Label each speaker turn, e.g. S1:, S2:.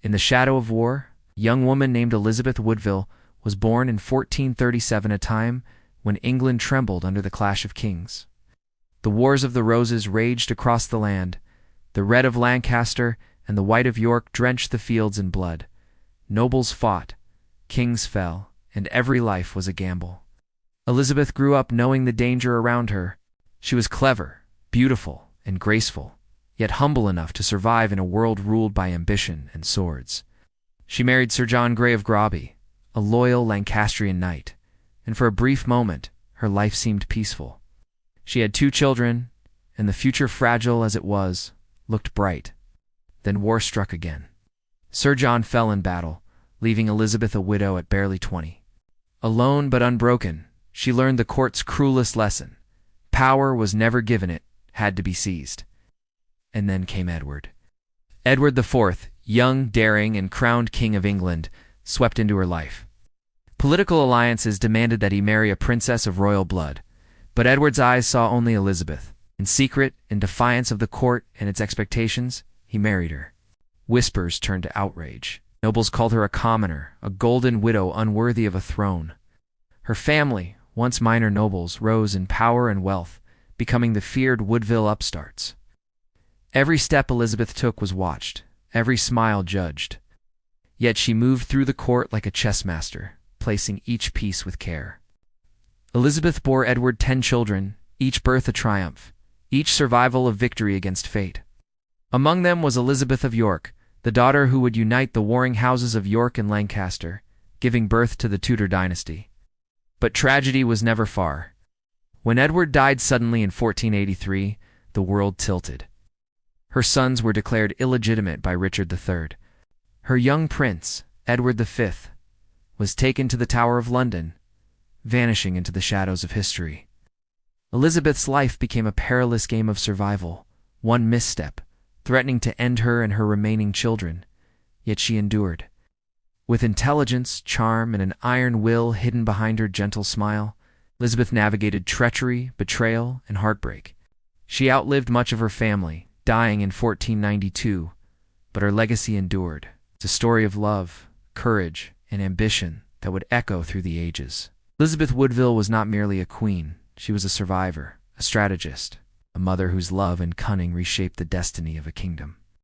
S1: In the shadow of war, a young woman named Elizabeth Woodville was born in 1437, a time when England trembled under the clash of kings. The Wars of the Roses raged across the land. The red of Lancaster and the white of York drenched the fields in blood. Nobles fought, kings fell, and every life was a gamble. Elizabeth grew up knowing the danger around her. She was clever, beautiful, and graceful, yet humble enough to survive in a world ruled by ambition and swords. She married Sir John Grey of Groby, a loyal Lancastrian knight, and for a brief moment her life seemed peaceful. She had 2 children, and the future, fragile as it was, looked bright. Then war struck again. Sir John fell in battle, leaving Elizabeth a widow at barely 20. Alone but unbroken, she learned the court's cruelest lesson. Power was never given, it had to be seized. And then came Edward. Edward IV, young, daring, and crowned King of England, swept into her life. Political alliances demanded that he marry a princess of royal blood, but Edward's eyes saw only Elizabeth. In secret, in defiance of the court and its expectations, he married her. Whispers turned to outrage. Nobles called her a commoner, a golden widow unworthy of a throne. Her family, once minor nobles, rose in power and wealth, becoming the feared Woodville upstarts. Every step Elizabeth took was watched, every smile judged. Yet she moved through the court like a chess master, placing each piece with care. Elizabeth bore Edward 10 children, each birth a triumph, each survival a victory against fate. Among them was Elizabeth of York, the daughter who would unite the warring houses of York and Lancaster, giving birth to the Tudor dynasty. But tragedy was never far. When Edward died suddenly in 1483, the world tilted. Her sons were declared illegitimate by Richard III. Her young prince, Edward V, was taken to the Tower of London, vanishing into the shadows of history. Elizabeth's life became a perilous game of survival, one misstep threatening to end her and her remaining children. Yet she endured. With intelligence, charm, and an iron will hidden behind her gentle smile, Elizabeth navigated treachery, betrayal, and heartbreak. She outlived much of her family, dying in 1492, but her legacy endured. It's a story of love, courage, and ambition that would echo through the ages. Elizabeth Woodville was not merely a queen, she was a survivor, a strategist, a mother whose love and cunning reshaped the destiny of a kingdom.